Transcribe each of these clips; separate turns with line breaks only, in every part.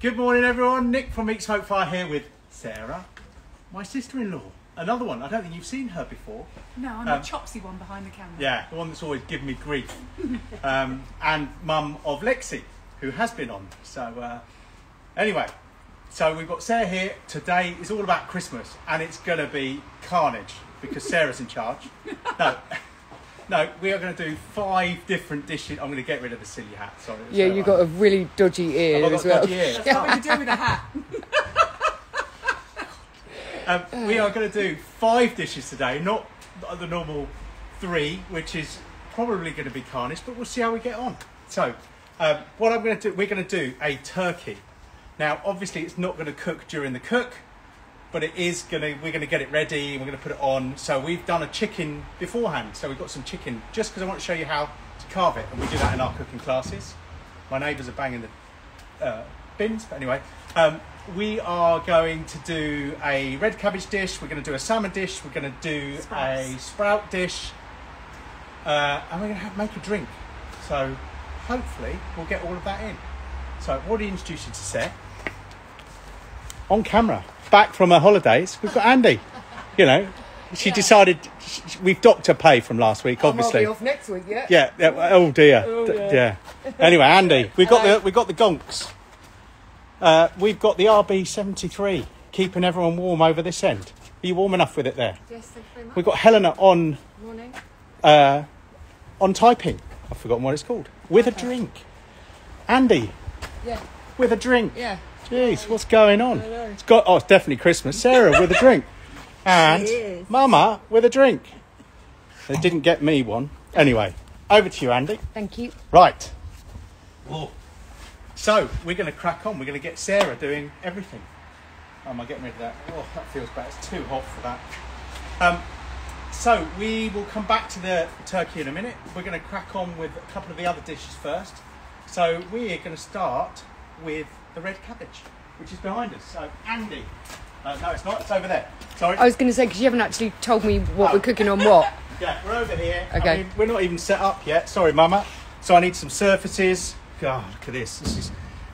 Good morning everyone, Nick from Meeks Hope Fire here with Sarah, my sister-in-law. Another one, I don't think you've seen her before.
No, I'm the chopsy one behind the camera.
Yeah, the one that's always given me grief. And mum of Lexi, who has been on. So anyway, so we've got Sarah here. Today is all about Christmas and it's going to be carnage because Sarah's in charge. No, we are going to do 5 different dishes. I'm going to get rid of the silly hat, sorry.
Yeah, you've got a really dodgy ear
I've
as
got
well.
dodgy ear.
That's what you do with a hat.
We are going to do 5 dishes today, not the normal 3, which is probably going to be carnage, but we'll see how we get on. So, what I'm going to do, we're going to do a turkey. Now, obviously, it's not going to cook during the cook, but it is going to. We're going to get it ready. And we're going to put it on. So we've done a chicken beforehand. So we've got some chicken, just because I want to show you how to carve it, and we do that in our cooking classes. My neighbours are banging the bins, but anyway. We are going to do a red cabbage dish, we're going to do a salmon dish, we're going to do a sprout dish, and we're going to make a drink. So hopefully we'll get all of that in. So I've already introduced you to Seth. On camera, back from her holidays, we've got Andy. You know, she decided, we've docked her pay from last week, obviously.
I'll be off next week, yeah?
Yeah, oh dear. Yeah. Anyway, Andy, we've got the gonks. We've got the RB73 keeping everyone warm over this end. Are you warm enough with it there?
Yes, thank you very much.
We've got Helena on
Morning.
on typing. I've forgotten what it's called. With a drink. Andy.
Yeah.
With a drink.
Yeah.
Jeez, what's going on? It's definitely Christmas. Sarah with a drink. And Mama with a drink. They didn't get me one. Anyway, over to you, Andy.
Thank you.
Right. Oh. So, we're going to crack on. We're going to get Sarah doing everything. Oh, am I getting rid of that? Oh, that feels bad. It's too hot for that. So, we will come back to the turkey in a minute. We're going to crack on with a couple of the other dishes first. So, we're going to start with the red cabbage, which is behind us. So, Andy. No, it's not. It's over there. Sorry.
I was going to say, because you haven't actually told me what we're cooking on what.
Yeah, we're over here.
Okay.
I mean, we're not even set up yet. Sorry, Mama. So, I need some surfaces. God, look at this.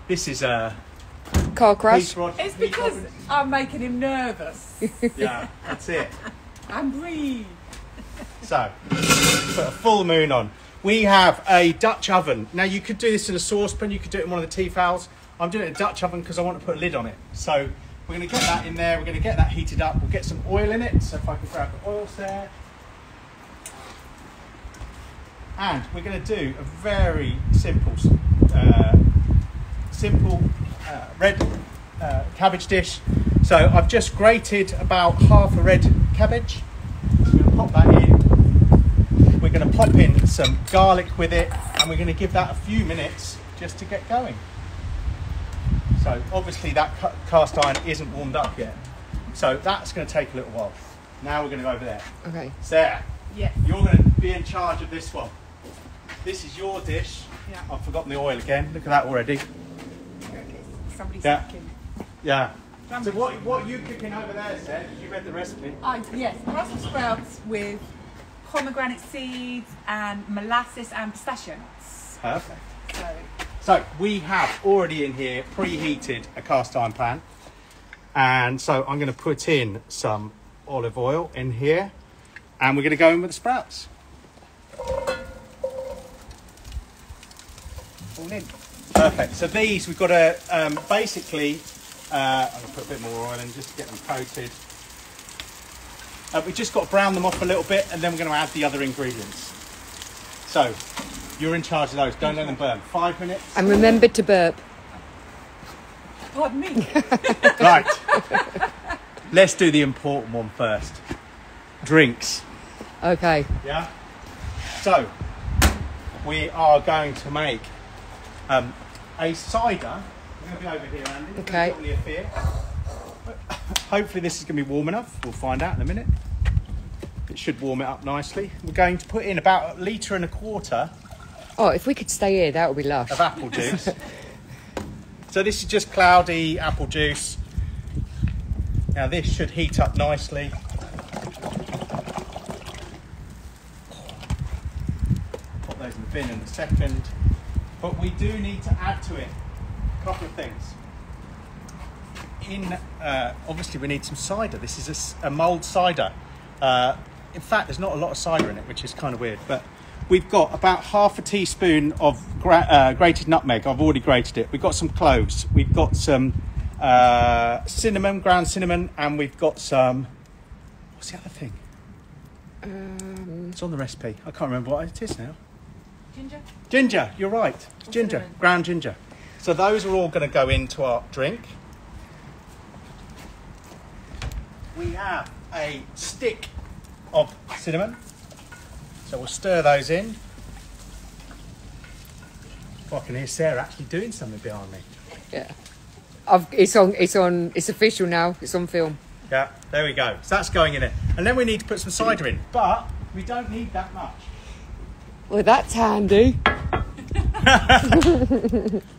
This is
Car crash.
It's because I'm making him nervous.
Yeah, that's it.
And breathe.
So, put a full moon on. We have a Dutch oven. Now, you could do this in a saucepan. You could do it in one of the Tefals. I'm doing it in a Dutch oven because I want to put a lid on it. So, we're going to get that in there. We're going to get that heated up. We'll get some oil in it. So, if I can grab the oils there. And we're going to do a very simple red cabbage dish. So I've just grated about half a red cabbage. So we're going to pop that in. We're going to pop in some garlic with it, and we're going to give that a few minutes just to get going. So obviously that cast iron isn't warmed up yet. So that's going to take a little while. Now we're going to go over there.
Okay.
Sarah,
Yes.
you're going to be in charge of this one. This is your dish.
Yeah.
I've forgotten the oil again. Look at that already.
Somebody's
Yeah.
cooking.
Yeah. So what are you cooking over there, Sarah? Did you read the recipe?
Yes, Brussels sprouts with pomegranate seeds and molasses and pistachio nuts.
Perfect.
So,
So we have already in here preheated a cast iron pan. And so I'm going to put in some olive oil in here. And we're going to go in with the sprouts.
all in.
Perfect. So these, we've got to basically, I'm going to put a bit more oil in just to get them coated. We've just got to brown them off a little bit, and then we're going to add the other ingredients. So, you're in charge of those. Don't let them burn. 5 minutes.
And remember to burp.
Pardon me.
Right. Let's do the important one first. Drinks.
Okay.
Yeah? So, we are going to make a cider. We're going to be over here, Andy.
Okay.
Don't really fear. Hopefully this is going to be warm enough. We'll find out in a minute. It should warm it up nicely. We're going to put in about 1.25 litres
Oh, if we could stay here, that would be lush.
of apple juice. So this is just cloudy apple juice. Now this should heat up nicely. Put those in the bin in a second. But we do need to add to it a couple of things. obviously we need some cider. This is a mulled cider. In fact, there's not a lot of cider in it, which is kind of weird. But we've got about half a teaspoon of grated nutmeg. I've already grated it. We've got some cloves. We've got some cinnamon, ground cinnamon, and we've got some... What's the other thing? It's on the recipe. I can't remember what it is now.
Ginger?
Ginger, you're right. It's ginger,
cinnamon.
ground ginger. So those are all going to go into our drink. We have a stick of cinnamon. So we'll stir those in. Oh, I can hear Sarah actually doing something behind me.
Yeah. It's official now. It's on film.
Yeah, there we go. So that's going in it. And then we need to put some cider in, but we don't need that much.
Well, that's handy.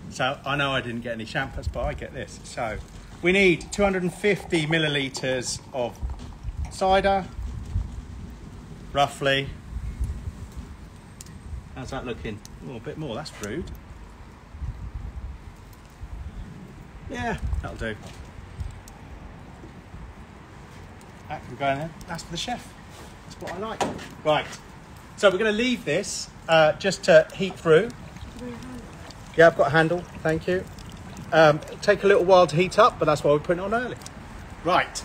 So I know I didn't get any champers, but I get this. So we need 250 millilitres of cider, roughly. How's that looking? Oh, a bit more, that's rude. Yeah, that'll do. That can go in there. That's for the chef. That's what I like. Right. So we're going to leave this just to heat through. Yeah, I've got a handle. Thank you. It'll take a little while to heat up, but that's why we're putting it on early. Right.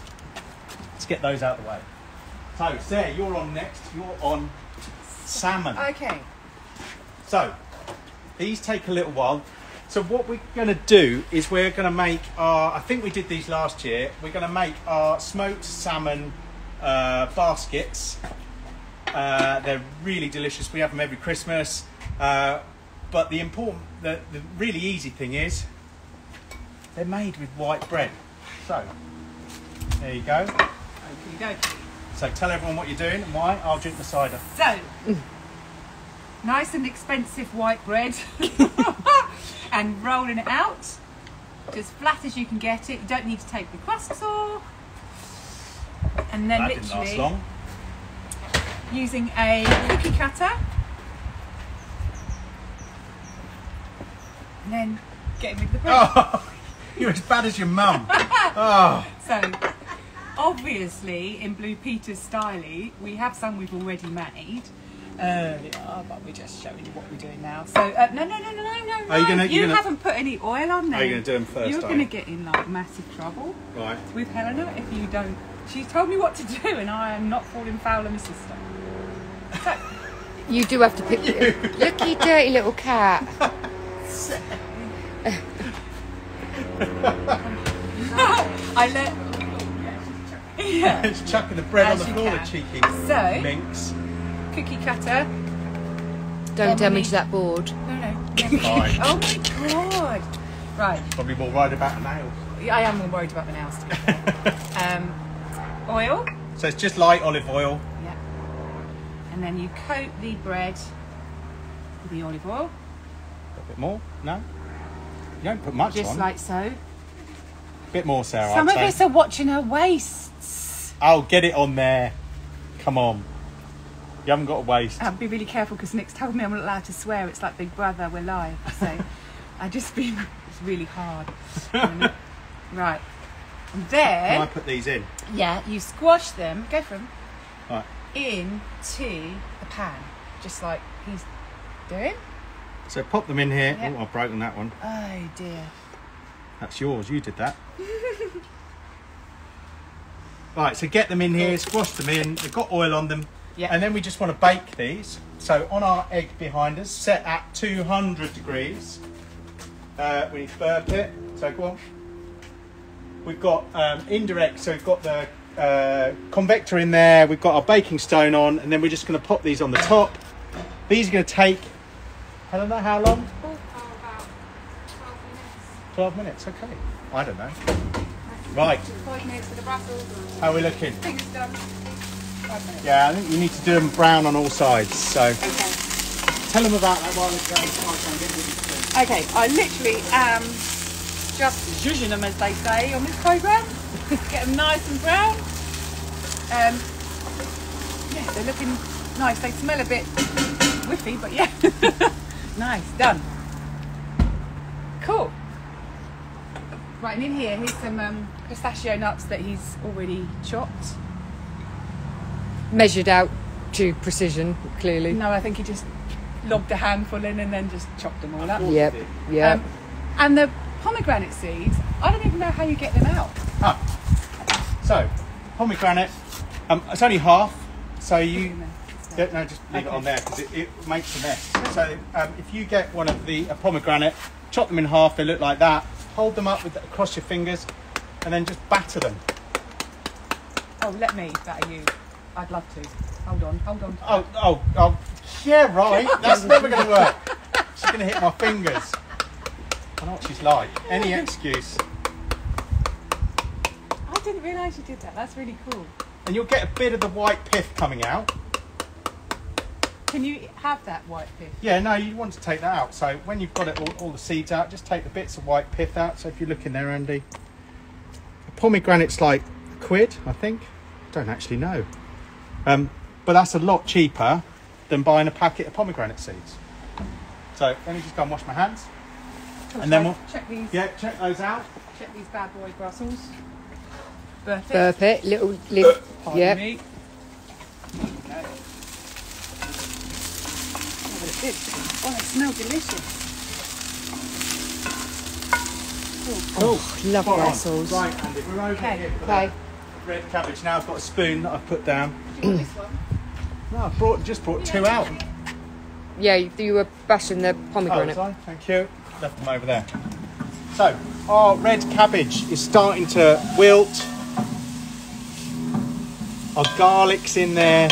Let's get those out of the way. So, Sarah, you're on next. You're on salmon.
Okay.
So, these take a little while. So what we're going to do is we're going to make our, I think we did these last year, we're going to make our smoked salmon baskets. They're really delicious. We have them every Christmas. But the really easy thing is they're made with white bread. So, there you go.
Okey-dokey.
So tell everyone what you're doing and why. I'll drink the cider.
So, nice and expensive white bread. And rolling it out as flat as you can get it. You don't need to take the crusts off. And then
That didn't last long.
using a cookie cutter. And then getting with the bread.
Oh, you're as bad as your mum. Oh.
So, obviously, in Blue Peter's style, we have some we've already made earlier, but we're just showing you what we're doing now. So, no.
Are you gonna-
you
you're gonna-
haven't put any oil on there.
Are you going to do them first?
You're
are
going to
you?
get in like massive trouble
Right.
with Helena if you don't. She's told me what to do, and I am not falling foul of my sister. So,
You do have to pick. Look, you dirty little cat.
I let. Yeah.
It's chucking the bread
As
on the
you
floor, the
can.
cheeky
So,
minx.
cookie cutter.
Don't damage that board.
No.
Fine.
Oh my god! Right.
Probably more worried about the nails.
I am more worried about the nails. To be fair. Oil.
So it's just light olive oil.
Yeah. And then you coat the bread with the olive oil,
A bit more? No? You don't put much
just
on.
like so.
A bit more, Sarah.
Some
I'd
of
say.
us are watching her waists.
Oh, get it on there. Come on. You haven't got a waist.
I'll be really careful because Nick's told me I'm not allowed to swear. It's like Big Brother, we're live. So it's really hard. Right. And
Can I
then,
put these in?
yeah, you squash them, go for them,
Right.
into a pan, just like he's doing.
So pop them in here.
Yep.
Oh, I've broken that one.
Oh dear.
That's yours. You did that. Right, so get them in here, squash them in. They've got oil on them.
Yeah.
And then we just want to bake these. So on our egg behind us, set at 200 degrees. We need to burp it. So go on. We've got indirect, so we've got the convector in there. We've got our baking stone on, and then we're just going to pop these on the top. These are going to take, Helena, how long?
About
12 minutes, okay. I don't know. Right,
5 minutes for the Brussels.
how are we looking?
Fingers done. 5 minutes.
Yeah, I think you need to do them brown on all sides. So
Okay.
tell them about that while they're going. I'll try and get rid of them.
Okay, I literally am just zhuzhing them, as they say, on this programme. Get them nice and brown. Yeah, they're looking nice. They smell a bit whiffy, but yeah. Nice, done. Cool. Right, and in here, here's some pistachio nuts that he's already chopped.
Measured out to precision, clearly.
No, I think he just lobbed a handful in and then just chopped them all up.
Yep, yeah.
And the pomegranate seeds, I don't even know how you get them out.
So, pomegranate, it's only half, so you... No, just leave it on there because it makes a mess. So if you get one of the pomegranate, chop them in half, they look like that, hold them up across your fingers and then just batter them.
Oh, let me batter you. I'd love to. Hold on.
Oh, yeah, right. That's never going to work. She's going to hit my fingers. I know what she's like. Any excuse.
I didn't realise you did that. That's really cool.
And you'll get a bit of the white pith coming out.
Can you have that white pith?
Yeah, no, you want to take that out. So when you've got it all the seeds out, just take the bits of white pith out. So if you look in there, Andy, the pomegranate's like £1, I think. Don't actually know. But that's a lot cheaper than buying a packet of pomegranate seeds. So let me just go and wash my hands. And then we'll
check these.
Yeah, check those out.
Check these bad boy Brussels. Burp it.
Burp it, little lip.
Pardon
Yep.
me. Okay. Oh, it did. Oh, it smells delicious.
Oh, love
Spot on.
Brussels.
Right, Andy, we're over
Okay.
here for
Okay.
the red cabbage. Now I've got a spoon that I've put down.
Do you want this one?
No, I just brought two out.
Yeah, you were bashing the
Oh,
pomegranate.
sorry, thank you. Left them over there. So, our red cabbage is starting to wilt. Our garlic's in there.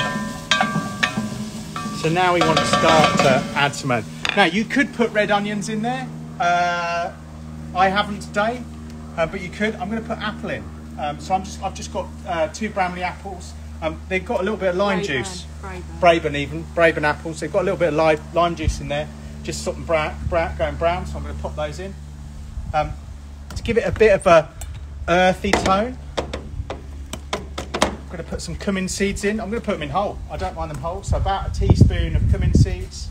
So now we want to start to add some in. Now, you could put red onions in there. I haven't today, but you could. I'm going to put apple in. So I've just got 2 Bramley apples. They've got a little bit of lime juice. Braben apples. They've got a little bit of lime juice in there. Just something going brown, so I'm going to pop those in. To give it a bit of a earthy tone, I'm going to put some cumin seeds in. I'm going to put them in whole. I don't mind them whole. So about a teaspoon of cumin seeds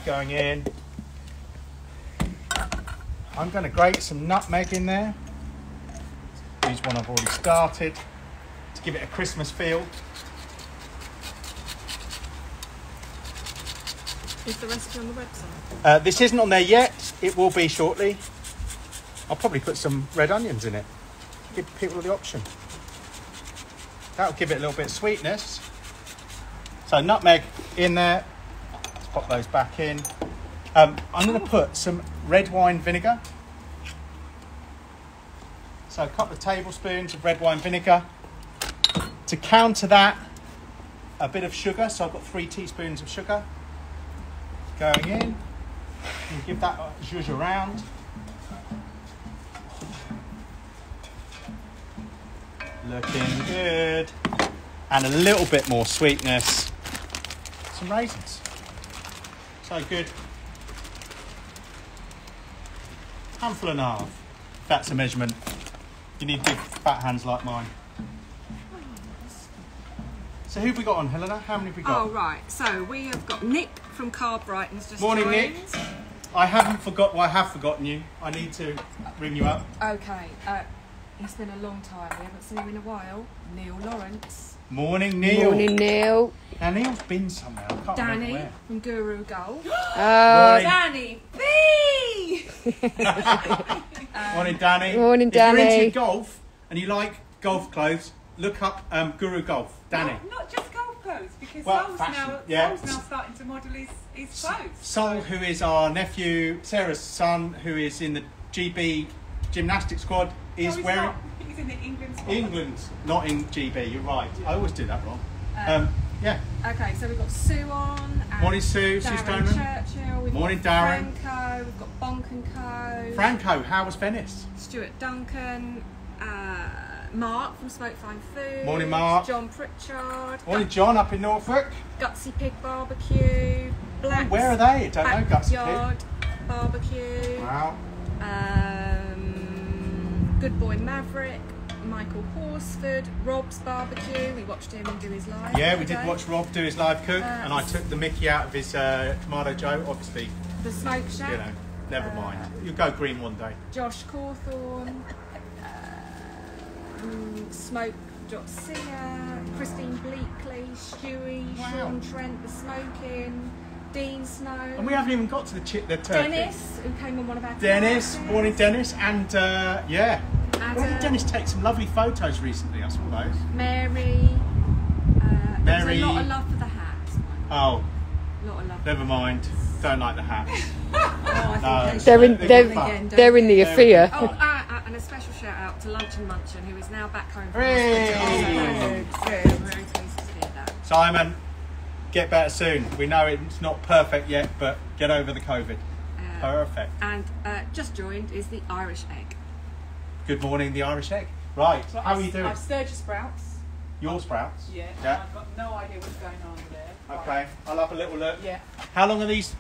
going in. I'm going to grate some nutmeg in there. Use one I've already started to give it a Christmas feel.
Is the recipe on the website?
This isn't on there yet. It will be shortly. I'll probably put some red onions in it. Give people the option. That'll give it a little bit of sweetness. So nutmeg in there. Let's pop those back in. I'm going to put some red wine vinegar. So a couple of tablespoons of red wine vinegar. To counter that, a bit of sugar. So I've got 3 teaspoons of sugar going in. And give that a zhuzh around. Looking good. And a little bit more sweetness. Some raisins. So good. Handful and a half. That's a measurement. You need big fat hands like mine. So who have we got on, Helena? How many have we got?
Oh, right. So we have got Nick from Carb Brighton's just
Morning,
joined.
Nick. I have forgotten you. I need to ring you up.
Okay. It's been a long time. We haven't seen him in a while. Neil Lawrence.
Morning, Neil.
Morning, Neil.
Now, Neil's been somewhere. I can't remember
Danny
where.
from Guru Golf.
Uh,
Danny B!
Morning, Danny.
Morning,
If you're
Danny.
into golf and you like golf clothes, look up Guru Golf. Danny.
Not just golf clothes, because
Well,
Sol's
fashion,
now,
yeah.
Sol's now starting to model his clothes.
Sol, who is our nephew, Sarah's son, who is in the GB gymnastics squad, is
No, he's
wearing
not. He's in the England squad.
England, not in GB. You're right. I always do that wrong. Yeah.
Okay, so we've got Sue on. And
Morning, Sue. Sue
Darren
Stoneman.
Churchill. We've
Morning,
got
Darren.
Franco. We've got Bonk and Co.
Franco, how was Venice?
Stuart Duncan. Mark from Smoke Fine Foods.
Morning, Mark.
John Pritchard.
Morning, John, up in Norfolk.
Gutsy Pig Barbecue. Black.
Where are they? Don't know Gutsy
Backyard Barbecue.
Wow.
Good Boy Maverick. Michael Horsford. Rob's Barbecue. We watched him do his live.
Yeah, we did
today.
watch Rob do his live cook, and I took the mickey out of his Tomato Joe, obviously.
The Smoke Shack.
You know. Never mind. You'll go green one day.
Josh Cawthorne, Smoke.Singer, Christine Bleakley, Stewie,
Wow.
Sean Trent, The Smoking, Dean Snow,
And we haven't even got to the turkey.
Dennis, who came on one of our
Dennis,
classes.
morning Dennis, and yeah.
And,
Where did Dennis take some lovely photos recently, I suppose?
Mary.
Mary.
There's a lot of love for the hats.
Oh,
A lot of love.
never mind. Don't like the hats.
Oh, I think
They're in,
should
they're,
again, don't
they're in the Afia.
Oh, and a special shout out to Luncheon Munchin, who is now back home from
Hey!
hospital. I'm very pleased to hear that.
Simon, get better soon. We know it's not perfect yet, but get over the COVID. Perfect.
And just joined is the Irish Egg.
Good morning, the Irish Egg. Right, how are you doing?
I've stirred your sprouts.
Your sprouts?
Yeah.
Yeah.
I've got no idea what's going on there.
Okay, I'll have a little look.
Yeah.
How long are these?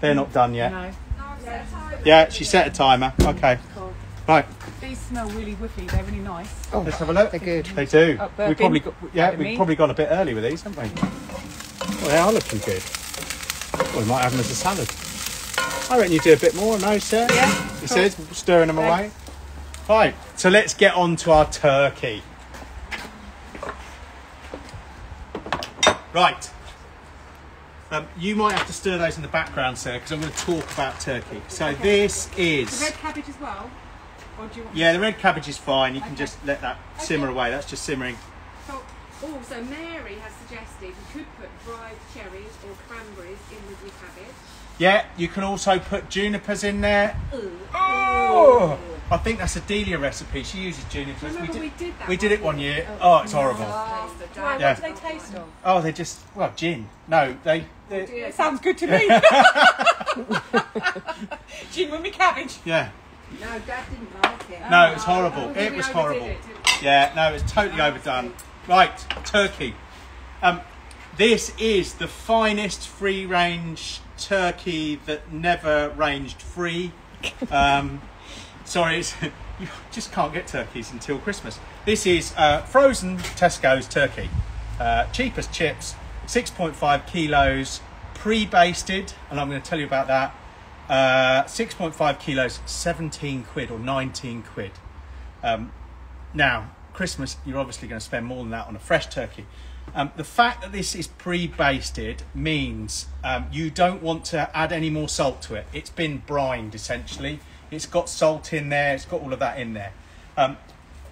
They're not done yet.
No.
Yeah, she set a timer. Okay.
Cool.
Right,
These smell really whiffy. They're really nice.
Oh,
let's have a look.
they're good.
They do.
Oh,
We've
burping.
probably got,
Pardon
we've
me.
probably gone a bit early with these, haven't we? Well, they are looking good. Well, we might have them as a salad. I reckon you do a bit more, no, sir?
Yeah.
He says, stirring them away. Right, so let's get on to our turkey. Right. You might have to stir those in the background, sir, because I'm going to talk about turkey. So this
The
is...
red cabbage as well? Or do you want
Yeah, the red cabbage is fine. You can
Okay.
just let that simmer away. That's just simmering.
So Mary has suggested you could put dried cherries or cranberries in with your cabbage.
Yeah, you can also put junipers in there.
Ooh.
Oh! I think that's a Delia recipe. She uses junipers.
Remember we did that
We did it
one
one
year?
year. Oh, it's horrible.
Why,
Yeah.
what do they taste of?
Oh, they're just, well, gin. No, they
It sounds good to me. Gin with me cabbage.
yeah.
No, Dad didn't like it.
No, it was horrible.
Oh,
It
we
was
overdid
horrible.
it, didn't we?
Yeah, no, it's totally overdone. Right, turkey. This is the finest free-range turkey that never ranged free. Sorry, you just can't get turkeys until Christmas. This is frozen Tesco's turkey. Cheap as chips, 6.5 kilos, pre-basted, and I'm going to tell you about that. 6.5 kilos, 17 quid or 19 quid. Now, Christmas, you're obviously going to spend more than that on a fresh turkey. The fact that this is pre-basted means you don't want to add any more salt to it. It's been brined, essentially. It's got salt in there. It's got all of that in there.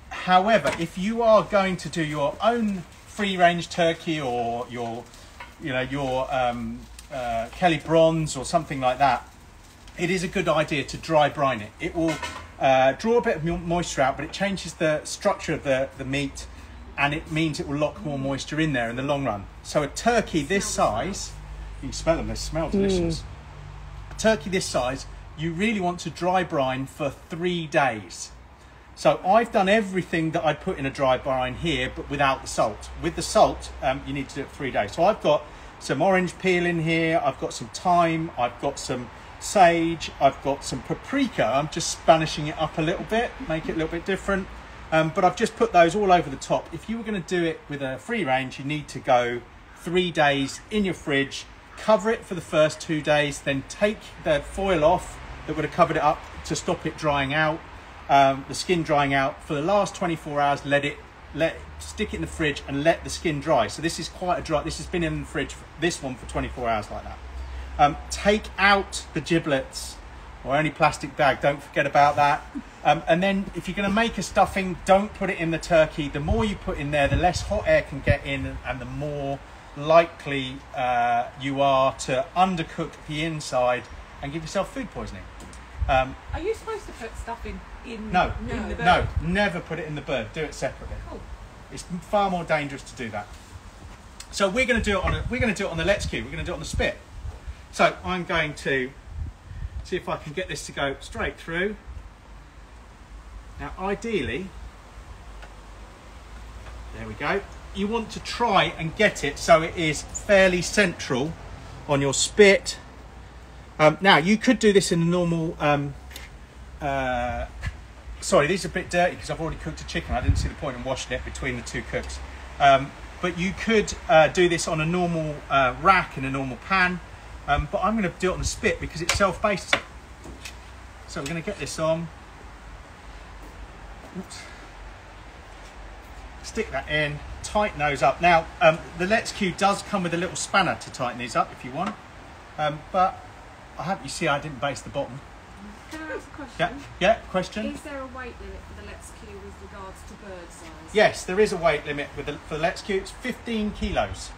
However, if you are going to do your own free-range turkey or your Kelly Bronze or something like that, it is a good idea to dry brine it. It will draw a bit of moisture out, but it changes the structure of the meat, and it means it will lock more moisture in there in the long run. So a turkey this size, you can smell them, they smell delicious. A turkey this size, you really want to dry brine for 3 days. So I've done everything that I put in a dry brine here, but without the salt. With the salt, you need to do it for 3 days. So I've got some orange peel in here, I've got some thyme, I've got some sage, I've got some paprika. I'm just spanishing it up a little bit, make it a little bit different. But I've just put those all over the top. If you were going to do it with a free range, you need to go 3 days in your fridge, cover it for the first 2 days, then take the foil off that would have covered it up to stop it drying out, the skin drying out. For the last 24 hours, stick it in the fridge and let the skin dry. So this is quite a dry, this has been in the fridge, this one for 24 hours like that. Take out the giblets or any plastic bag, don't forget about that. And then if you're going to make a stuffing, don't put it in the turkey. The more you put in there, the less hot air can get in, and the more likely you are to undercook the inside and give yourself food poisoning.
Are you supposed to put stuff in
No,
the bird?
no, never put it in the bird. Do it separately.
Cool.
It's far more dangerous to do that. So we're going to do it on the Let's Q. We're going to do it on the spit. So I'm going to see if I can get this to go straight through. Now, ideally, there we go. You want to try and get it so it is fairly central on your spit. Now, you could do this in a normal... sorry, these are a bit dirty because I've already cooked a chicken. I didn't see the point in washing it between the two cooks. But you could do this on a normal rack in a normal pan. But I'm going to do it on the spit because it's self-basted. So we're going to get this on. Oops. Stick that in, tighten those up. Now, the Let's Q does come with a little spanner to tighten these up if you want. But I hope you see I didn't base the bottom.
Can I ask a question?
Yeah, question?
Is there a weight limit for the Let's Q with regards to bird size?
Yes, there is a weight limit for the Let's Q. It's 15 kilos.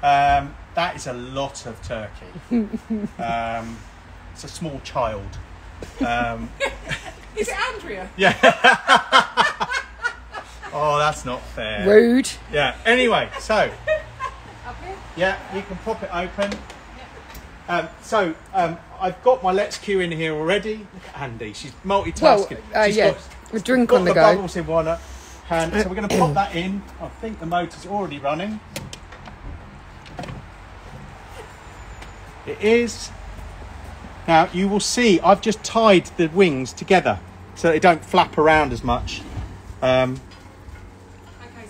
That is a lot of turkey. It's a small child.
Is it Andrea?
Yeah. Oh, that's not fair.
Rude.
Yeah. Anyway, so
Up here?
yeah, you can pop it open. I've got my Let's Q in here already. Look at Andy, she's multitasking. She's
yeah,
got
a drink
got
on the go.
bubbles in one hand, so we're going to pop that in. I think the motor's already running. It is. Now you will see I've just tied the wings together so they don't flap around as much.
Okay,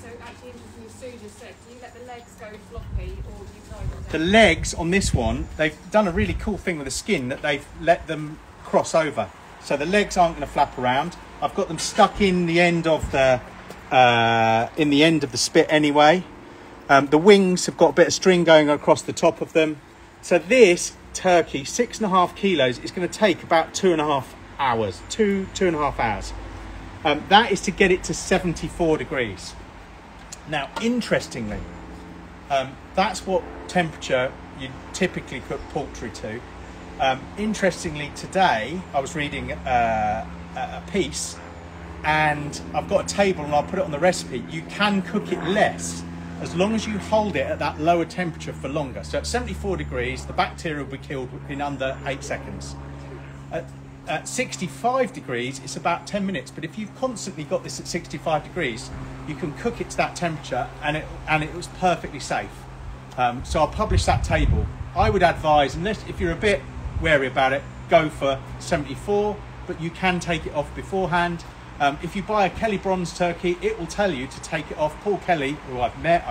so actually interesting, Sue just said, do you let the legs go floppy or do you tie them down?
The legs on this one, they've done a really cool thing with the skin that they've let them cross over. So the legs aren't going to flap around. I've got them stuck in the end of the spit anyway. The wings have got a bit of string going across the top of them. So this turkey, 6.5 kilos, is going to take about 2.5 hours. 2.5 hours. That is to get it to 74 degrees. Now, interestingly, that's what temperature you typically cook poultry to. Interestingly, today I was reading a piece, and I've got a table and I'll put it on the recipe. You can cook it less as long as you hold it at that lower temperature for longer. So at 74 degrees, the bacteria will be killed in under 8 seconds. At 65 degrees, it's about 10 minutes. But if you've constantly got this at 65 degrees, you can cook it to that temperature and it was perfectly safe. So I'll publish that table. I would advise, unless if you're a bit wary about it, go for 74, but you can take it off beforehand. If you buy a Kelly Bronze turkey, it will tell you to take it off. Paul Kelly, who I've met,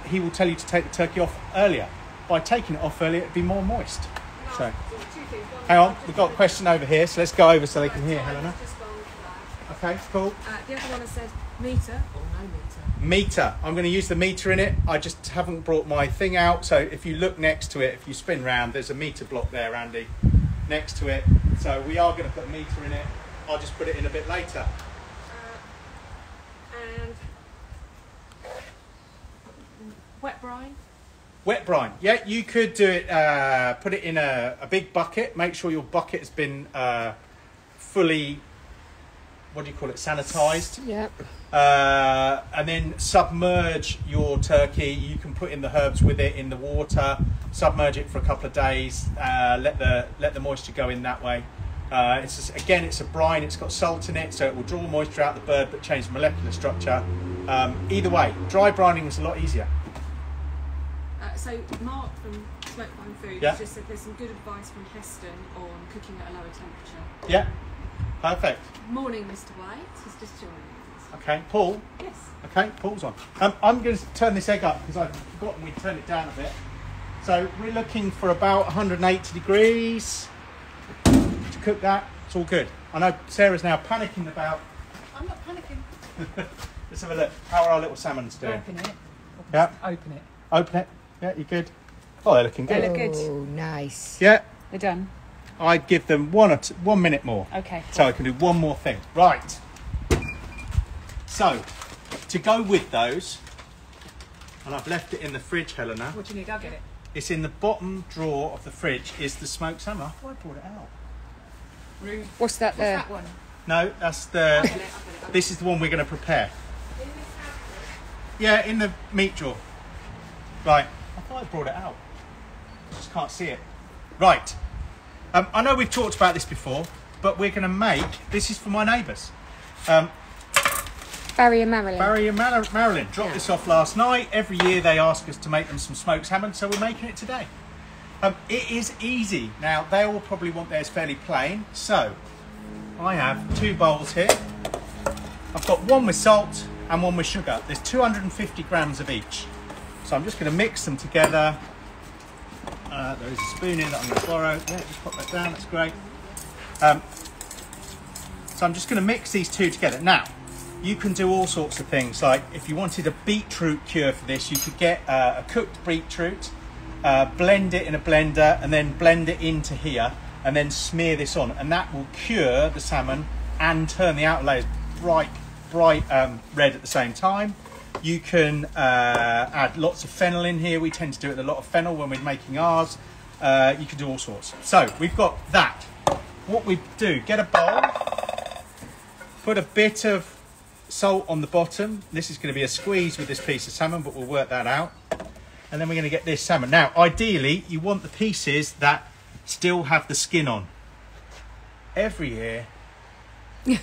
he will tell you to take the turkey off earlier. By taking it off earlier, it'd be more moist. So,
Two things. One,
hang on, we've got a question over here, so let's go over so they can hear Helena.
Just gone for that.
Okay, cool.
The other one has said meter or no meter.
Meter. I'm going to use the meter in it. I just haven't brought my thing out. So if you look next to it, if you spin round, there's a meter block there, Andy, next to it. So we are going to put a meter in it. I'll just put it in a bit later.
And wet brine.
Wet brine. Yeah, you could do it, put it in a big bucket. Make sure your bucket has been fully, what do you call it, sanitised.
Yep.
And then submerge your turkey. You can put in the herbs with it in the water, submerge it for a couple of days, let the moisture go in that way. It's a brine, it's got salt in it, so it will draw moisture out of the bird but change the molecular structure. Either way, dry brining is a lot easier.
So Mark from Smoke Fine Food
Yeah.
just said there's some good advice from Heston on cooking at a lower temperature.
Yeah, perfect.
Morning, Mr. White. He's just joining us.
Okay, Paul.
Yes.
Okay, Paul's on. I'm going to turn this egg up because I've forgotten we turn it down a bit. So we're looking for about 180 degrees to cook that. It's all good. I know Sarah's now panicking about.
I'm not panicking.
Let's have a look. How are our little salmons doing?
Open it.
Yeah.
Open it.
Open it. Yeah, you good? Oh, they're looking
They
good.
look good.
Oh, nice.
Yeah,
They're done.
I'd give them 1 minute more.
Okay.
So I can do one more thing. Right. So, to go with those, and I've left it in the fridge, Helena.
What do you need? I'll get it.
It's in the bottom drawer of the fridge, is the smoked salmon. I thought I brought it out.
Rude.
What's that
What's
there?
that one?
No, that's
I'll
the.
get it. I'll get it.
This is the one we're going to prepare.
In this house.
Yeah, in the meat drawer. Right. I thought I brought it out. Just can't see it. Right. I know we've talked about this before, but we're going to make. This is for my neighbours.
Barry and Marilyn.
Barry and Marilyn dropped this off last night. Every year they ask us to make them some smoked salmon, so we're making it today. It is easy. Now, they all probably want theirs fairly plain, so I have 2 bowls here. I've got one with salt and one with sugar. There's 250 grams of each. So I'm just going to mix them together. There is a spoon here that I'm going to borrow. Yeah, just pop that down, that's great. So I'm just going to mix these two together. Now, you can do all sorts of things, like if you wanted a beetroot cure for this, you could get a cooked beetroot, blend it in a blender and then blend it into here and then smear this on, and that will cure the salmon and turn the outer layers bright red at the same time. You can add lots of fennel in here. We tend to do it with a lot of fennel when we're making ours. You can do all sorts. So we've got that. What we do, get a bowl, put a bit of salt on the bottom. This is going to be a squeeze with this piece of salmon, but we'll work that out. And then we're going to get this salmon. Now, ideally, you want the pieces that still have the skin on. Every year, we've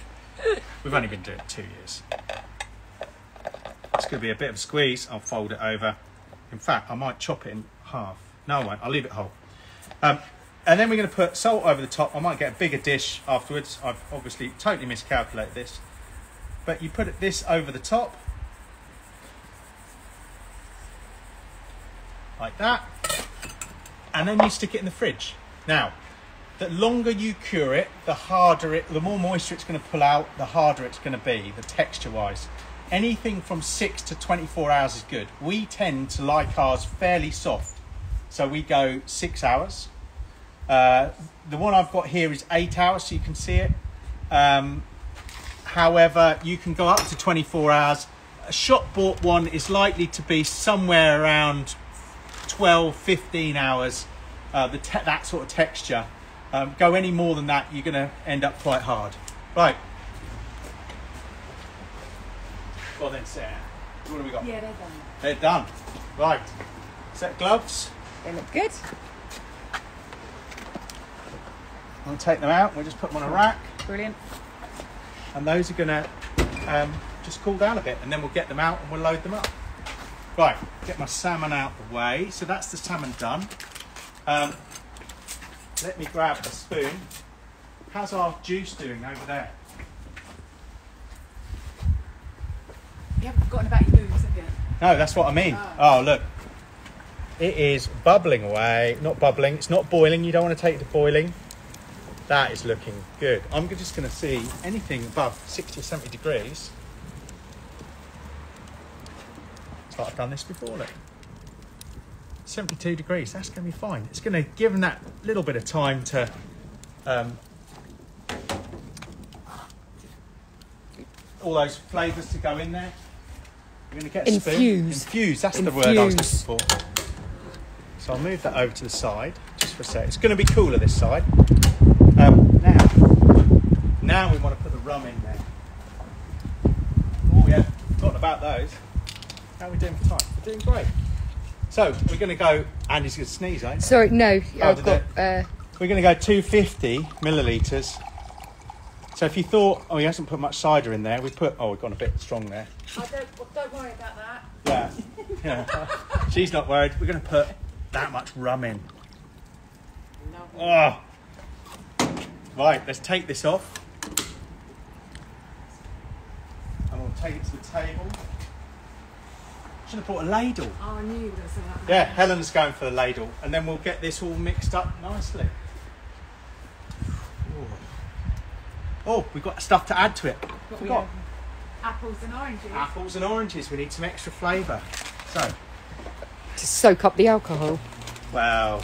only been doing it 2 years. It's going to be a bit of a squeeze. I'll fold it over. In fact, I might chop it in half. No, I won't. I'll leave it whole. And then we're going to put salt over the top. I might get a bigger dish afterwards. I've obviously totally miscalculated this. But you put this over the top. Like that. And then you stick it in the fridge. Now, the longer you cure it, the more moisture it's going to pull out, the harder it's going to be, the texture-wise. Anything from 6 to 24 hours is good. We tend to like ours fairly soft. So we go 6 hours. The one I've got here is 8 hours, so you can see it. However, you can go up to 24 hours. A shop-bought one is likely to be somewhere around 12, 15 hours, that sort of texture. Go any more than that, you're going to end up quite hard. Right. Well then, Sarah, what have we got?
Yeah, they're done.
They're done. Right. Set gloves.
They look good.
I'm going to take them out. We'll just put them on a rack.
Brilliant.
And those are going to just cool down a bit, and then we'll get them out and we'll load them up. Right, get my salmon out the way. So that's the salmon done. Let me grab a spoon. How's our juice doing over there?
You haven't forgotten about your moves, have you?
No, that's what I mean. Oh, look. It is bubbling away. Not bubbling. It's not boiling. You don't want to take it to boiling. That is looking good. I'm just going to see anything above 60 or 70 degrees. It's like I've done this before, look. 72 degrees, that's going to be fine. It's going to give them that little bit of time to all those flavours to go in there. We're going to get a spoon. Infuse, that's the word I was looking for. So I'll move that over to the side, just for a sec. It's going to be cooler this side. Now we want to put the rum in there. Oh yeah, forgotten about those. How are we doing for time? We're doing great. So we're going to go. Andy's going to sneeze, eh?
Sorry, no. I've got.
We're going to go 250 millilitres. So if you thought, oh, he hasn't put much cider in there, we've gone a bit strong there.
Don't worry about that.
Yeah. She's not worried. We're going to put that much rum in. Oh. Right, let's take this off. And we'll take it to the table. Should have brought a ladle.
Oh, I knew you were going to say that.
Yeah, Helen's going for the ladle. And then we'll get this all mixed up nicely. Oh, we've got stuff to add to it.
What
Forgot.
Apples and oranges.
Apples and oranges. We need some extra flavour. So,
To soak up the alcohol.
well,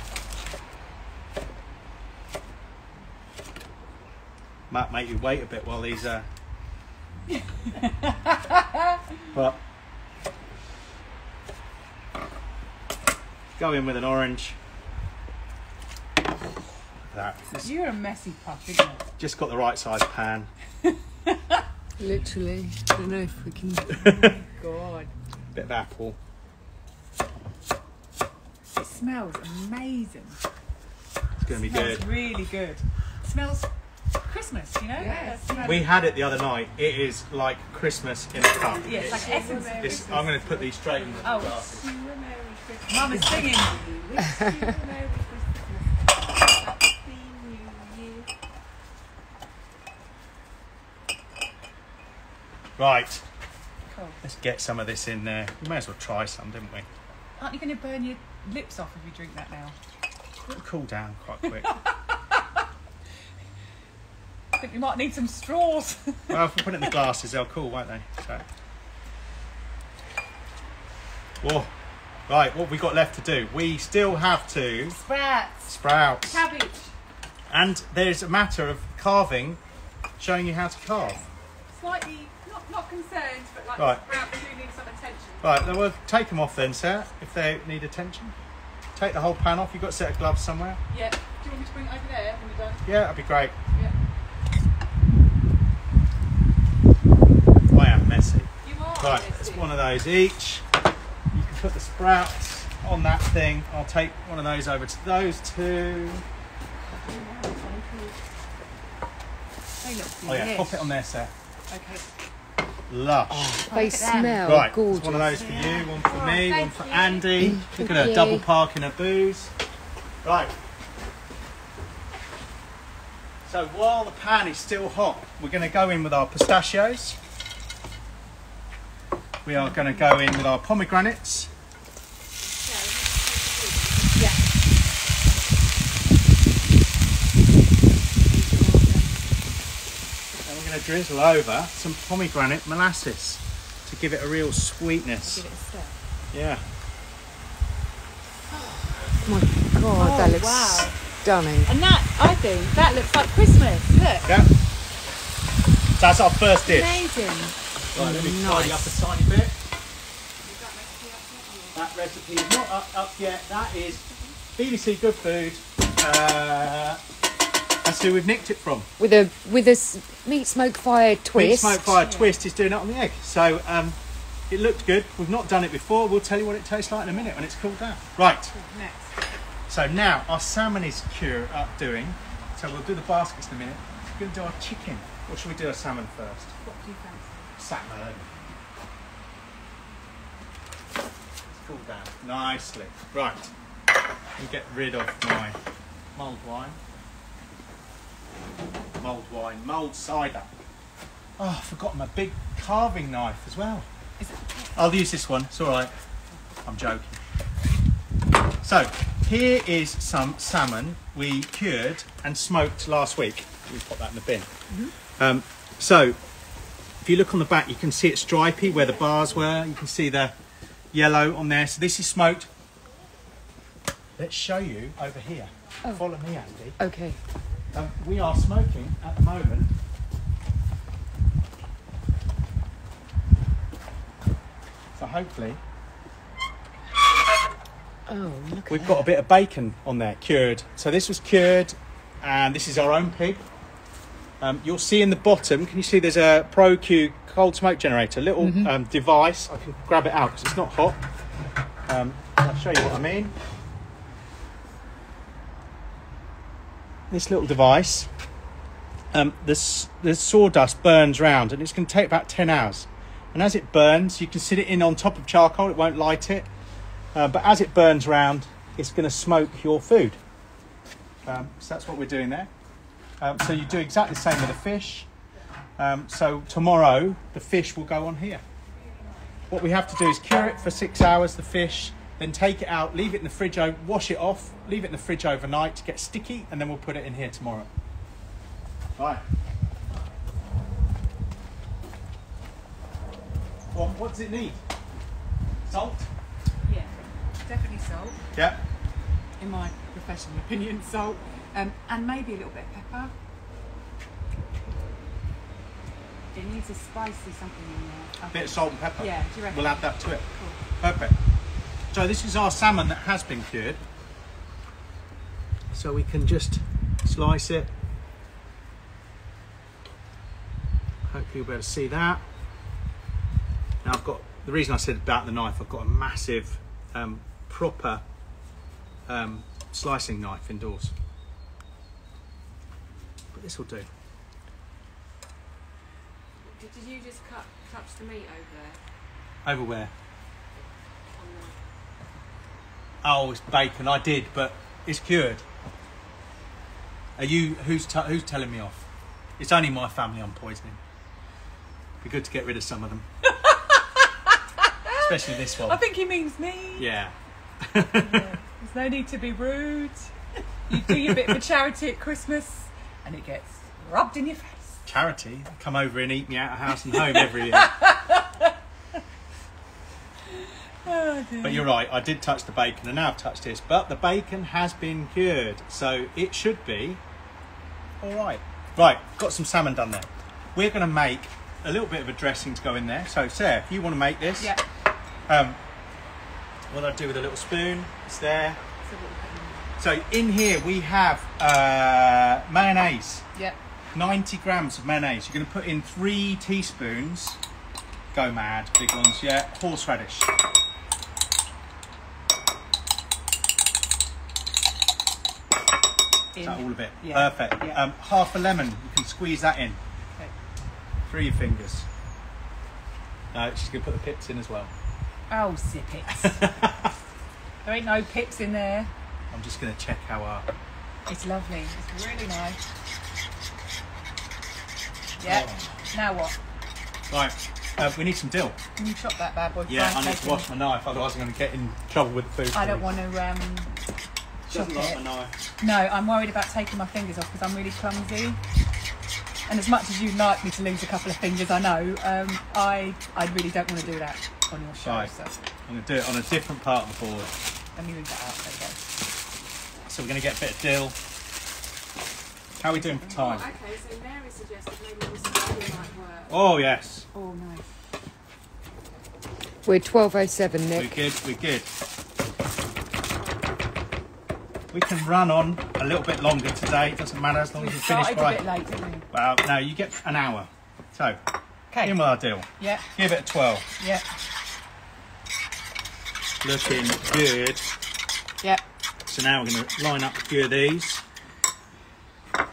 might make you wait a bit while these but go in with an orange. That.
You're a messy pup, isn't it?
Just got the right size pan.
Literally. I don't know if we can.
God.
Bit of apple.
It smells amazing.
It's going to be good.
Smells really good. It smells Christmas, you know?
Yeah.
We had it the other night. It is like Christmas in a cup.
Yeah, it's like essence of
It's,
Christmas.
I'm going to put these straight in the
Oh.
glasses.
Mum is singing.
Right.
Cool.
Let's get some of this in there. We may as well try some, didn't we?
Aren't you going to burn your lips off if you drink that now?
It'll cool down quite quick.
I think we might need some straws.
Well, if we put it in the glasses, they'll cool, won't they? So. Whoa. Right, what have we got left to do? We still have to sprouts.
Cabbage.
And there's a matter of carving, showing you how to carve.
Slightly, not concerned, but like
Right.
sprouts do need some attention.
Right, then we'll take them off then, Sarah, if they need attention. Take the whole pan off. You've got a set of gloves somewhere?
Yeah. Do you want me to bring it over there when you're done?
Yeah, that'd be great.
Yeah.
I am messy.
You are.
Right,
messy.
it's one of those each. You can put the sprouts on that thing. I'll take one of those over to those two.
They look
Oh yeah,
delish.
pop it on there, Sarah.
Okay.
Lush.
They
look at them.
smell
Right,
gorgeous.
it's one of those for you, one for
Oh,
me, one
thank
for
you.
Andy. Look at her
you.
double parking her booze. Right. So while the pan is still hot, we're going to go in with our pistachios. We are going to go in with our pomegranates.
Yeah.
And we're going to drizzle over some pomegranate molasses to give it a real sweetness.
Give it a stir.
Yeah.
Oh my God, that looks
wow.
stunning.
And that, I think, that looks like Christmas. Look.
Yeah. That's our first dish.
Amazing.
Right, let me
Nice.
tidy up a tiny bit. That recipe is not up yet. That is BBC Good Food. That's who we've nicked it from.
With a meat smoke fire
Big
twist.
Smoke Fire Twist is doing it on the egg. So it looked good. We've not done it before. We'll tell you what it tastes like in a minute when it's cooled down. Right.
Next.
So now our salmon is doing. So we'll do the baskets in a minute. We're going to do our chicken. Or should we do our salmon first?
What do you fancy?
Salmon. Cool down nicely. Right. And get rid of my mulled wine. Mulled cider. Oh, I've forgotten my big carving knife as well.
Is it?
I'll use this one. It's all right. I'm joking. So here is some salmon we cured and smoked last week. We put that in the bin. So if you look on the back, you can see it's stripy where the bars were. You can see the yellow on there. So this is smoked. Let's show you over here.
Oh.
Follow me, Andy.
Okay.
We are smoking at the moment. So hopefully
Oh, look
we've
at
got a
that.
bit of bacon on there, cured. So this was cured, and this is our own pig. You'll see in the bottom, can you see there's a ProQ cold smoke generator, a little device. I can grab it out because it's not hot. I'll show you what I mean. This little device, the sawdust burns round, and it's going to take about 10 hours. And as it burns, you can sit it in on top of charcoal, it won't light it. But as it burns round, it's going to smoke your food. So that's what we're doing there. So you do exactly the same with the fish. So tomorrow, the fish will go on here. What we have to do is cure it for 6 hours, the fish, then take it out, leave it in the fridge, wash it off, leave it in the fridge overnight to get sticky, and then we'll put it in here tomorrow. Right. Well, what does it need? Salt?
Yeah. Definitely salt.
Yeah.
In my professional opinion, salt. And maybe a little bit of pepper. It needs a spicy something in there.
Bit of salt and pepper.
Yeah, do you reckon?
We'll add that to it.
Cool.
Perfect. So this is our salmon that has been cured. So we can just slice it. Hopefully you'll be able to see that. Now I've got, the reason I said about the knife, I've got a massive, proper slicing knife indoors. But this will do.
Did you just touch the meat over there?
Over where?
On
Oh, it's bacon. I did, but it's cured. Are you? Who's telling me off? It's only my family I'm poisoning. Be good to get rid of some of them, especially this one.
I think he means me.
Yeah.
There's no need to be rude. You do your bit for charity at Christmas and it gets rubbed in your face.
Charity, come over and eat me out of house and home every year.
Oh, dear.
But you're right, I did touch the bacon and now I've touched this, but the bacon has been cured, so it should be all right. Right, got some salmon done there. We're going to make a little bit of a dressing to go in there. So Sarah, if you want to make this,
Yeah.
what I do with a little spoon, it's there.
So what we put in?
So in here we have mayonnaise,
Yeah.
90 grams of mayonnaise. You're going to put in 3 teaspoons, go mad, big ones, yeah, horseradish. Is that all of it?
Yeah.
Perfect.
Yeah.
Half a lemon, you can squeeze that in
Okay.
through your fingers. No, she's going to put the pips in as well.
Oh, zip it. There ain't no pips in there.
I'm just going to check how our...
It's lovely. It's really nice. Yeah. Now what?
Right, we need some dill.
Can you chop that bad boy?
Yeah,
Fry
I need to
bacon?
wash my knife, otherwise I'm going to get in trouble with the food.
I don't want to chop
Doesn't like
it.
my knife.
No, I'm worried about taking my fingers off because I'm really clumsy. And as much as you'd like me to lose a couple of fingers, I know, I really don't want to do that on your show.
Right.
So
I'm going to do it on a different part of the board.
let me move that out. There you go.
So we're going to get a bit of dill. How are we doing for time?
Oh, okay, so Mary suggested maybe also might work.
Oh yes,
Oh, nice.
We're 12:07,
we're
Nick.
good, we're good. We can run on a little bit longer today, doesn't matter as long
We
as we finish
started a
by...
bit late, didn't we?
Well, no, you get an hour. So,
Okay.
in with our dill.
Yeah,
Give it a 12.
yeah,
Looking good.
yeah.
So now we're going to line up a few of these. We're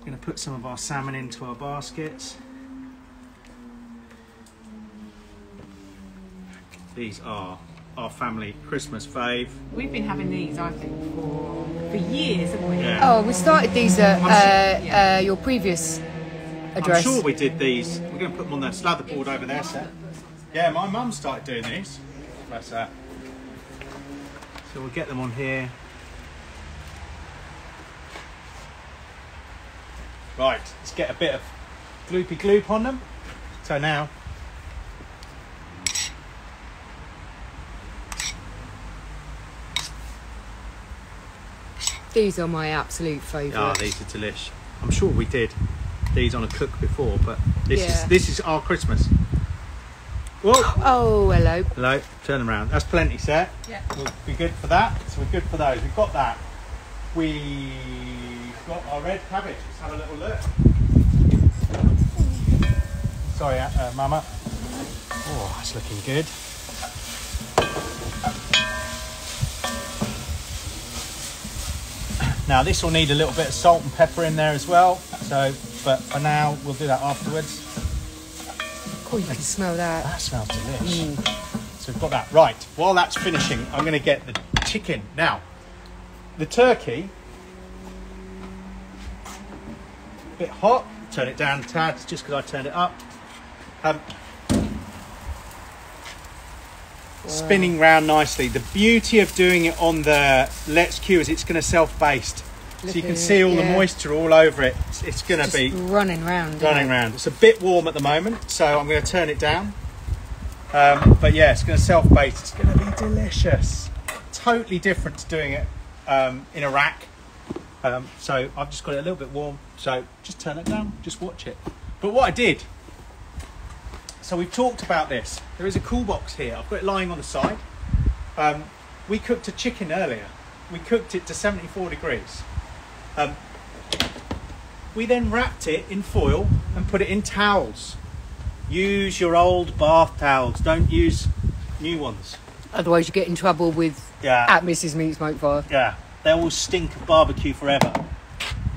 going to put some of our salmon into our baskets. These are our family Christmas fave.
We've been having these, I think, for years, haven't we?
Yeah.
Oh, we started these at
Yeah.
your previous
I'm
address.
sure we did these. We're going to put them on the slather board over there, Seth. Yeah, my mum started doing these. That's that. So we'll get them on here. Right, let's get a bit of gloopy gloop on them. So now,
These are my absolute favourite.
these are delish. I'm sure we did these on a cook before, but
Yeah.
this is our Christmas. Whoa!
Oh, hello.
Hello, turn them around. That's plenty, Seth.
Yeah.
We'll be good for that. So we're good for those. We've got that. We've got our red cabbage. Let's have a little look. Sorry, Mama. Oh, that's looking good. Now this will need a little bit of salt and pepper in there as well. So, but for now we'll do that afterwards.
Oh, you can smell that.
That smells delicious. So we've got that. Right, while that's finishing, I'm going to get the chicken. Now, the turkey, a bit hot. Turn it down a tad, just because I turned it up. Spinning round nicely. The beauty of doing it on the Let's Q is it's going to self-baste. So you can see all the moisture all over it. It's going to
Just
be
running round. isn't
running
it?
round. It's a bit warm at the moment, so I'm going to turn it down. But yeah, it's going to self-baste. It's going to be delicious. Totally different to doing it in a rack. So I've just got it a little bit warm. So just turn it down. Just watch it. But what I did. So we've talked about this. There is a cool box here. I've got it lying on the side. We cooked a chicken earlier. We cooked it to 74 degrees. We then wrapped it in foil and put it in towels. Use your old bath towels. Don't use new ones.
Otherwise, you get in trouble with
Yeah.
at Mrs. Meat Smoke Fire.
Yeah. They will stink of barbecue forever.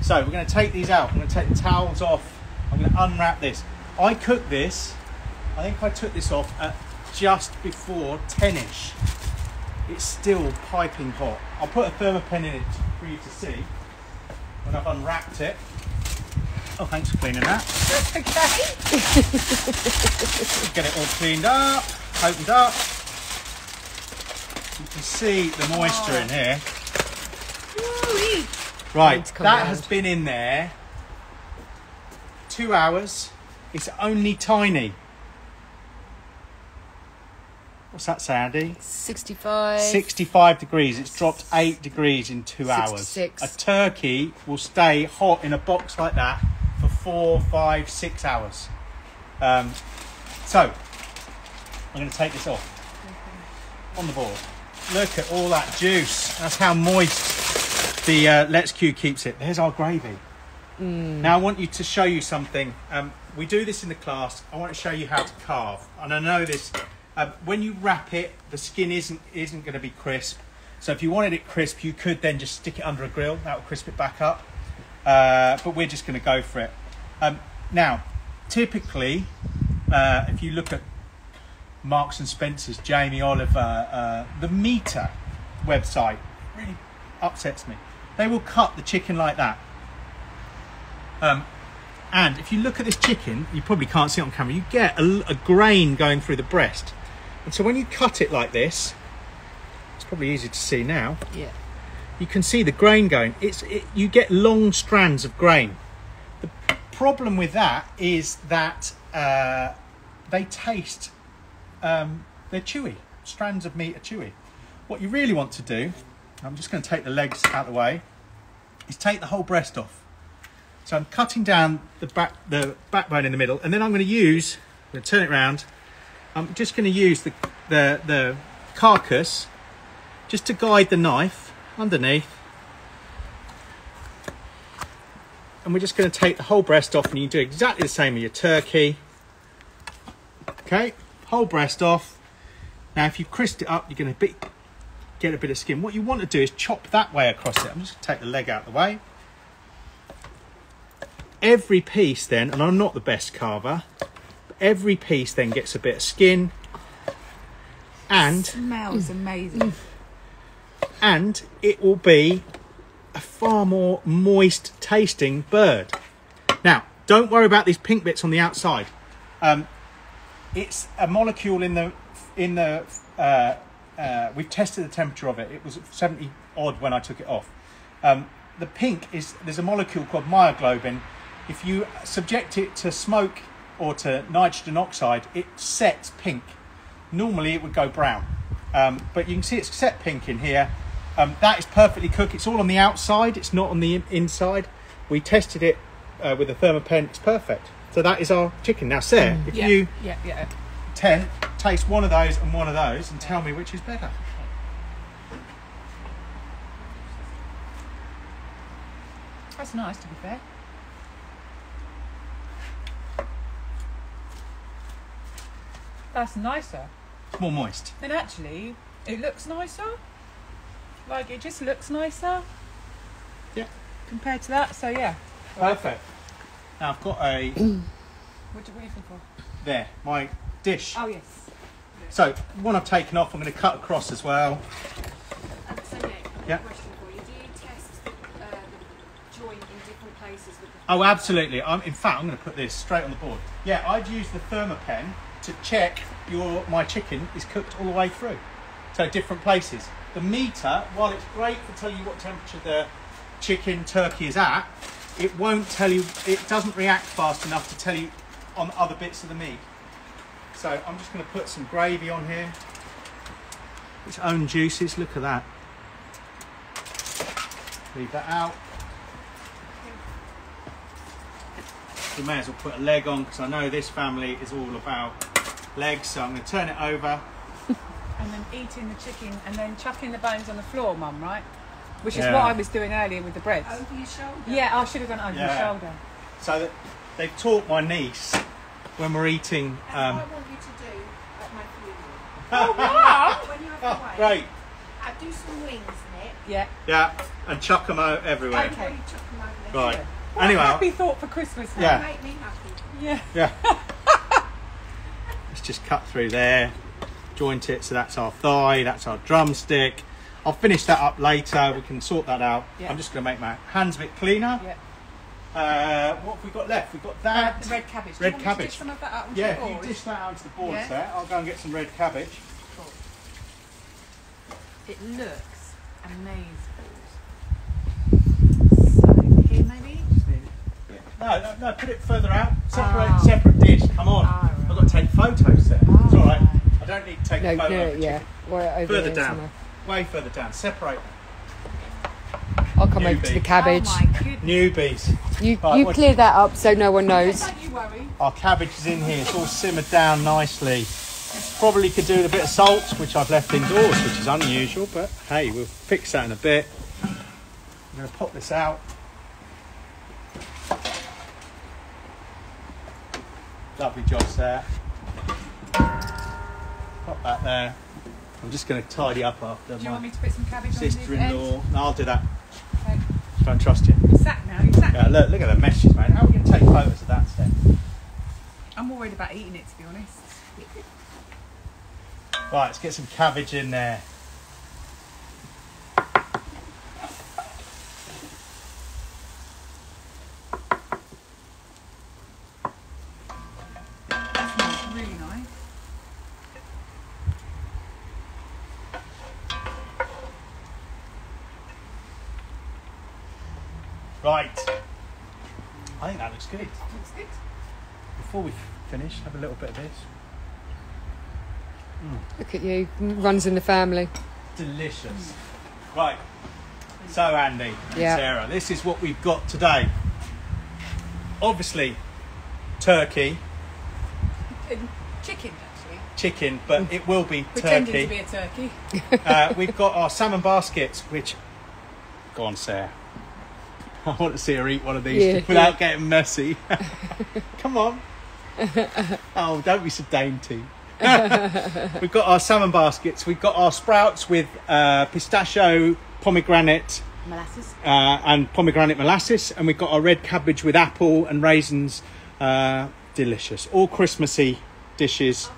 So we're going to take these out. I'm going to take the towels off. I'm going to unwrap this. I cooked this. I think I took this off at just before 10ish. It's still piping hot. I'll put a thermopen in it for you to see when I've unwrapped it. Oh, thanks for cleaning that.
Okay.
Get it all cleaned up, opened up. You can see the moisture in here.
Woo-wee.
Right,
Need to come
that
round.
has been in there 2 hours. It's only tiny. What's that, Sandy?
65.
65 degrees. It's dropped 8 degrees in 2 hours.
66.
A turkey will stay hot in a box like that for 4, 5, 6 hours. So, I'm going to take this off on the board. Look at all that juice. That's how moist the Let's Q keeps it. There's our gravy. Now I want you to show you something. We do this in the class. I want to show you how to carve. And I know this. When you wrap it, the skin isn't going to be crisp. So if you wanted it crisp, you could then just stick it under a grill. That will crisp it back up. But we're just going to go for it. Now, typically, if you look at Marks and Spencer's, Jamie Oliver, the Meter website really upsets me. They will cut the chicken like that. And if you look at this chicken, you probably can't see it on camera, you get a grain going through the breast. And so when you cut it like this, it's probably easy to see now.
Yeah.
You can see the grain going. You get long strands of grain. The problem with that is that they taste, they're chewy. Strands of meat are chewy. What you really want to do, I'm just going to take the legs out of the way, is take the whole breast off. So I'm cutting down the backbone in the middle, and then I'm going to turn it around. I'm just going to use the carcass just to guide the knife underneath. And we're just going to take the whole breast off, and you can do exactly the same with your turkey. Okay, whole breast off. Now if you crisp it up, you're going to get a bit of skin. What you want to do is chop that way across it. I'm just going to take the leg out of the way. Every piece then, and I'm not the best carver, but every piece then gets a bit of skin, and
Smells amazing.
and it will be a far more moist tasting bird. Now, don't worry about these pink bits on the outside. It's a molecule in the we've tested the temperature of it. It was 70 odd when I took it off. The pink there's a molecule called myoglobin. If you subject it to smoke or to nitrogen oxide, it sets pink. Normally it would go brown, but you can see it's set pink in here. That is perfectly cooked. It's all on the outside, it's not on the inside. We tested it with a Thermopen, it's perfect. So that is our chicken. Now Sarah, if you taste one of those and tell me which is better.
That's nice, to be fair. That's nicer.
It's more moist.
And actually, it looks nicer. Like, it just looks nicer.
Yeah.
Compared to that, so yeah.
Perfect. Now I've got
What are you looking for?
my dish.
Oh, yes.
So one I've taken off, I'm going to cut across as well.
So Nick, I've got
Yeah.
a question for you. Do you test the joint in different places with the
Oh, absolutely. In fact, I'm going to put this straight on the board. Yeah, I'd use the Thermopen to check my chicken is cooked all the way through. So different places. The Meter, while it's great for telling you what temperature the chicken, turkey is at, it won't tell you, it doesn't react fast enough to tell you on other bits of the meat. So I'm just going to put some gravy on here. Its own juices, look at that. Leave that out. We may as well put a leg on because I know this family is all about legs, so I'm going to turn it over.
And then eating the chicken and then chucking the bones on the floor, Mum, right? Which is
Yeah.
what I was doing earlier with the breads.
over your shoulder?
Yeah, I should have done it over
Yeah.
the shoulder.
So that they've taught my niece when we're eating.
And I want you to do at my funeral.
Oh, wow!
When you have
Oh,
the way,
great.
I do some wings, Nick.
Yeah.
Yeah, and chuck them out everywhere.
Okay.
Everybody chuck them over there.
Right.
What
Anyway,
a happy thought for Christmas. now.
Yeah.
Make me happy.
Yeah.
yeah. Let's just cut through there, joint it. So that's our thigh, that's our drumstick. I'll finish that up later. We can sort that out.
Yeah.
I'm just going to make my hands a bit cleaner.
Yeah.
What have we got left? We've got that.
The red cabbage.
Red
Do you want me to
cabbage.
dish some of that out onto
Yeah,
the
if
board?
you dish that out to the board
Yeah.
there, I'll go and get some red cabbage.
It looks amazing. So, here maybe?
No, put it further out. Separate dish. Come on.
Right.
I've got to take photos there. It's all right. I don't need to take
No,
a photo.
no, yeah. Right over
Further
here
down.
somewhere.
Way further down. Separate them.
I'll come over to the
Newbie.
cabbage.
Oh my goodness.
Newbies.
You
Right,
you
what-
clear that up so no one knows.
Don't you worry.
Our cabbage is in here. It's all simmered down nicely. Probably could do with a bit of salt, which I've left indoors, which is unusual, but hey, we'll fix that in a bit. I'm going to pop this out. Lovely job there. Pop that there. I'm just going to tidy up after
Do you want
my
me to put some cabbage on this end?
sister-in-law. No, I'll do that.
Okay.
Don't trust you.
You're sat now, you're sat.
Yeah, look at the meshes, man. How are we going to take photos of that stuff?
I'm more worried about eating it, to be honest.
Right, let's get some cabbage in there.
That smells really nice.
Right. I think that looks good.
Looks good.
Before we finish, have a little bit of this.
Look at you, runs in the family.
Delicious. Right. So Andy and
Yeah.
Sarah, this is what we've got today. Obviously, turkey,
Chicken, actually.
chicken, but it will be
Pretending to
turkey.
be a turkey.
We've got our salmon baskets, which... Go on, Sarah. I want to see her eat one of these
Yeah.
without getting messy. Come on. Oh, don't be so dainty. We've got our salmon baskets. We've got our sprouts with pistachio, pomegranate,
Molasses.
and pomegranate molasses, and we've got our red cabbage with apple and raisins. Delicious. All Christmassy dishes.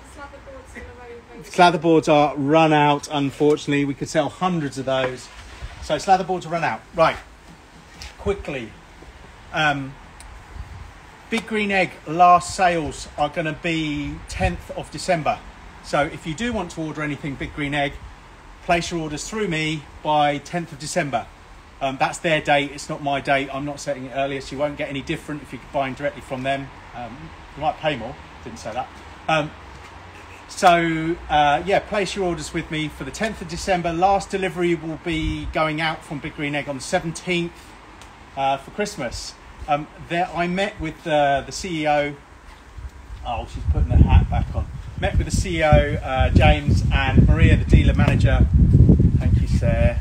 Slatherboards are run out, unfortunately. We could sell hundreds of those. So slatherboards are run out. Right. Quickly. Big Green Egg last sales are going to be 10th of December. So if you do want to order anything Big Green Egg, place your orders through me by 10th of December. That's their date. It's not my date. I'm not setting it earlier, so you won't get any different if you're buying directly from them. You might pay more. Didn't say that. Yeah, place your orders with me for the 10th of December. Last delivery will be going out from Big Green Egg on the 17th for Christmas. I met with the CEO. Oh, she's putting her hat back on. Met with the CEO, James, and Maria, the dealer manager. Thank you, Sarah.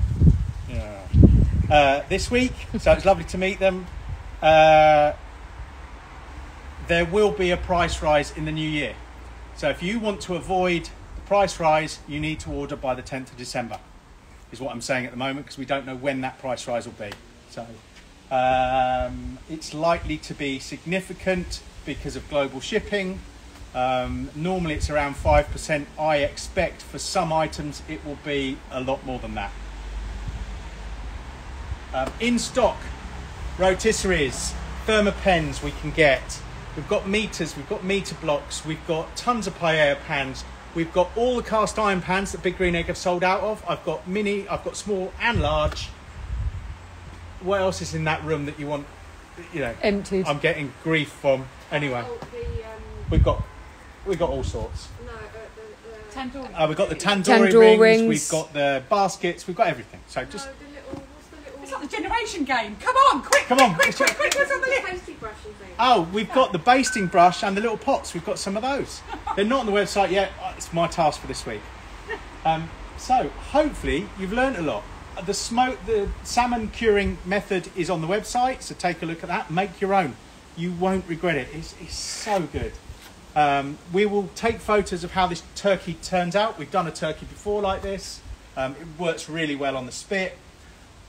Yeah. This week, so it's lovely to meet them. There will be a price rise in the new year. So if you want to avoid the price rise, you need to order by the 10th of December, is what I'm saying at the moment, because we don't know when that price rise will be. So it's likely to be significant because of global shipping. Normally it's around 5%. I expect for some items it will be a lot more than that. In stock, rotisseries, thermopens we can get. We've got meters, we've got meter blocks, we've got tons of paella pans. We've got all the cast iron pans that Big Green Egg have sold out of. I've got mini, I've got small and large. What else is in that room that you want, you know?
Emptied.
I'm getting grief from. Anyway, we've got all sorts.
Tandoori.
We've got the tandoori
Tandoor
rings,
rings.
we've got the baskets, we've got everything. So just
It's not the generation game. Come on, quick,
Come on.
quick, what's on the list?
Toasty brush and things.
oh, we've got the basting brush and the little pots. We've got some of those. They're not on the website yet. It's my task for this week. So hopefully you've learnt a lot. The salmon curing method is on the website, so take a look at that. Make your own. You won't regret it. It's so good. We will take photos of how this turkey turns out. We've done a turkey before like this. It works really well on the spit.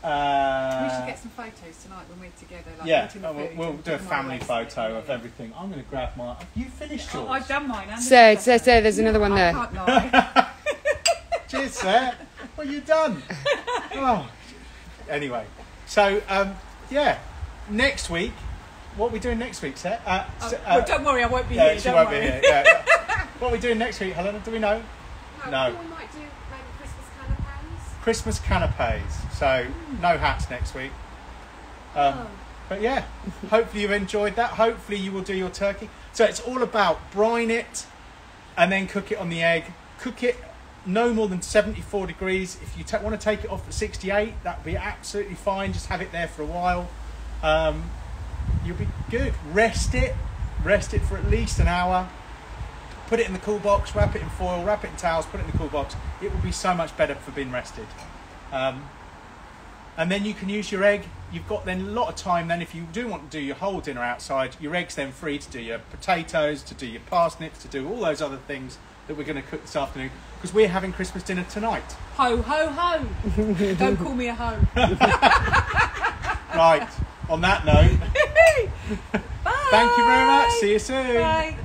We should get some photos tonight when we're together. Like
Yeah,
eating the food
we'll
and
do a
putting them on
family
the
photo
website.
of everything. I'm going to grab my... You finished yours?
Oh, I've done mine.
There's another one there.
I can't lie.
Cheers, Seth. What have you done? Oh. Anyway, so, yeah, next week, what are we doing next week, Seth?
Well, don't worry, I won't be
yeah,
here.
she
Don't
won't
worry.
be here. Yeah. What are we doing next week, Helena? Do we know?
No.
No.
We might do maybe Christmas can of pans.
Christmas canapes. So no hats next week. But yeah, hopefully you've enjoyed that. Hopefully you will do your turkey. So it's all about brine it and then cook it on the egg. Cook it no more than 74 degrees. If you want to take it off at 68, that would be absolutely fine. Just have it there for a while. You'll be good. Rest it for at least an hour. Put it in the cool box, wrap it in foil, wrap it in towels, put it in the cool box. It will be so much better for being rested. And then you can use your egg. You've got then a lot of time then if you do want to do your whole dinner outside, your egg's then free to do your potatoes, to do your parsnips, to do all those other things that we're going to cook this afternoon because we're having Christmas dinner tonight.
Ho, ho, ho. Don't call me a ho.
Right, on that note,
Bye.
thank you very much. See you soon.
Bye.